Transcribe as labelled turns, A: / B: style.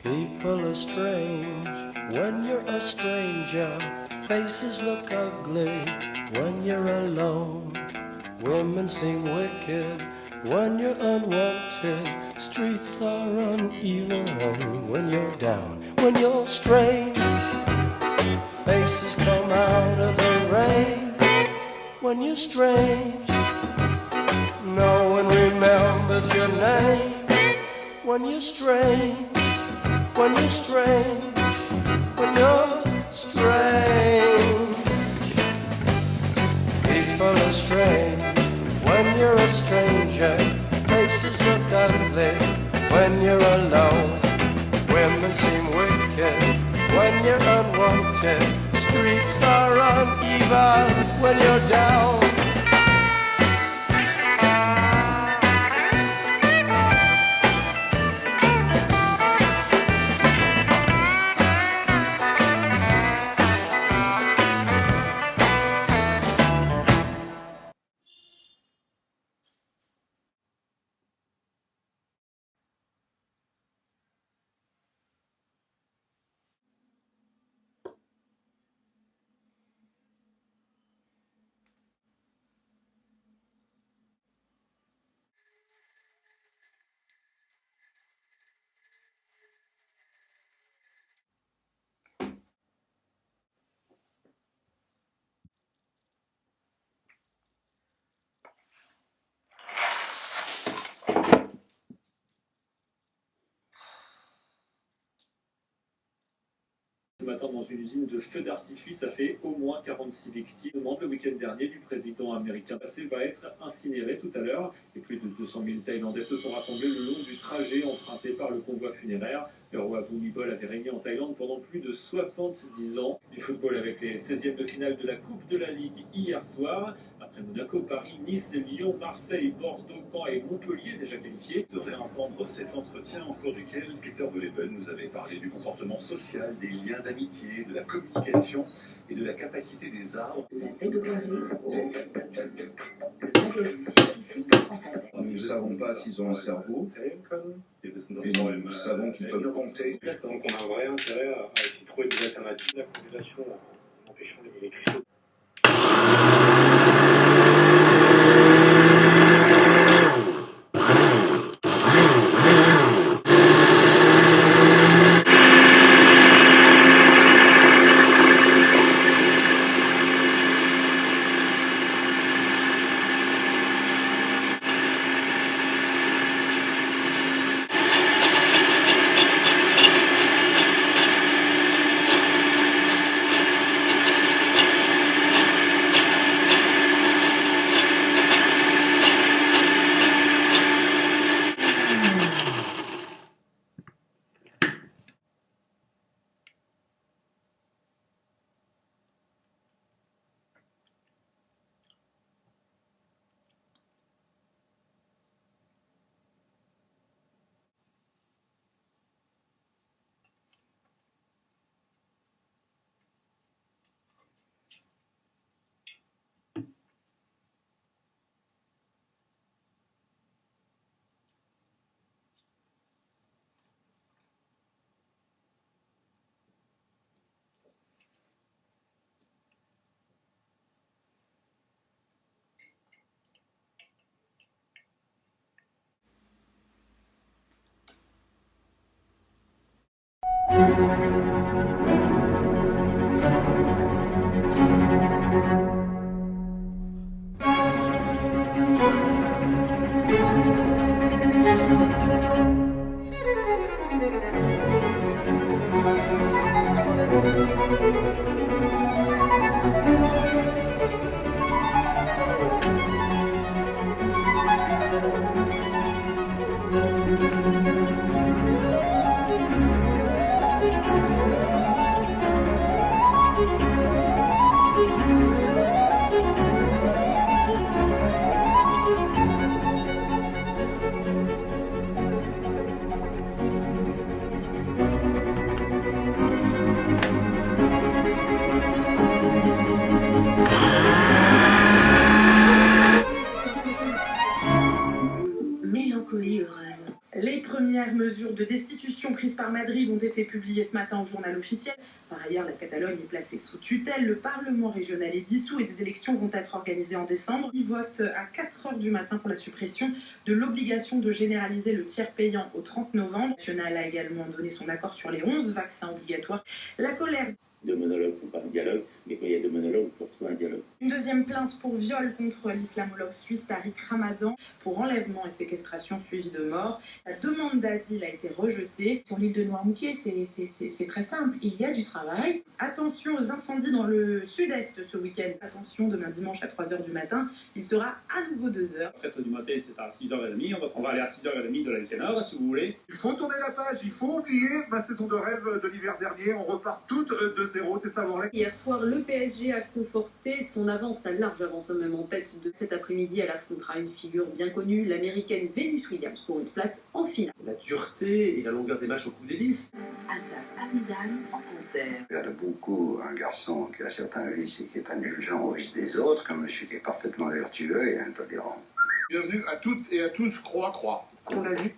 A: People are strange when you're a stranger. Faces look ugly when you're alone. Women seem wicked when you're unwanted. Streets are uneven when you're down. When you're strange, faces come out of the rain. When you're strange, no one remembers your name. When you're strange, when you're strange, when you're strange. People are strange when you're a stranger. Faces look ugly when you're alone. Women seem wicked when you're unwanted. Streets are uneven when you're down.
B: Ce matin, dans une usine de feux d'artifice, a fait au moins 46 victimes. Le week-end dernier du président américain passé va être incinéré tout à l'heure. Et plus de 200 000 Thaïlandais se sont rassemblés le long du trajet emprunté par le convoi funéraire. Le roi Bhumibol avait régné en Thaïlande pendant plus de 70 ans. Du football avec les 16e de finale de la Coupe de la Ligue hier soir. Après Monaco, Paris, Nice, Lyon, Marseille, Bordeaux, Caen et Montpellier déjà qualifiés.
C: De réentendre cet entretien au cours duquel Peter Vollebel nous avait parlé du comportement social, des liens d'amitié, de la communication et de la capacité des arbres.
D: Nous ne savons pas s'ils ont un cerveau, et nous savons qu'ils peuvent compter.
E: Donc on a un vrai intérêt à essayer de trouver des alternatives à la population en empêchant les cristaux.
F: mesures de destitution prises par Madrid ont été publiées ce matin au journal officiel. Par ailleurs, la Catalogne est placée sous tutelle. Le Parlement régional est dissous et des élections vont être organisées en décembre. Il vote à 4 heures du matin pour la suppression de l'obligation de généraliser le tiers payant au 30 novembre. Le national a également donné son accord sur les 11 vaccins obligatoires. La colère.
G: De monologues pour pas de dialogue, mais quand il y a deux monologues, il faut retrouver un dialogue.
F: Une deuxième plainte pour viol contre l'islamologue suisse Tariq Ramadan pour enlèvement et séquestration suivie de mort. La demande d'asile a été rejetée.
H: Sur l'île de Noirmoutier, c'est très simple, il y a du travail.
F: Attention aux incendies dans le sud-est ce week-end. Attention, demain dimanche à 3h du matin, il sera à nouveau 2h.
B: La fête du matin, c'est à 6h30. On va aller à 6h30 de l'Alcanard, si vous voulez.
I: Il faut tourner la page, il faut oublier ma saison de rêve de l'hiver dernier. On repart toutes de zéro, c'est savoir.
J: Hier soir, le PSG a conforté son avance, sa large avance même en tête de cet après-midi. Elle affrontera une figure bien connue, l'américaine Venus Williams, pour une place en finale.
K: La dureté et la longueur des matchs au coup d'hélice.
L: Asaf Hamidal en concert.
M: Il y a beaucoup un garçon qui a certains vices et qui est indulgent aux vices des autres, comme monsieur qui est parfaitement vertueux et intolérant.
I: Bienvenue à toutes et à tous, croix.
M: On a dit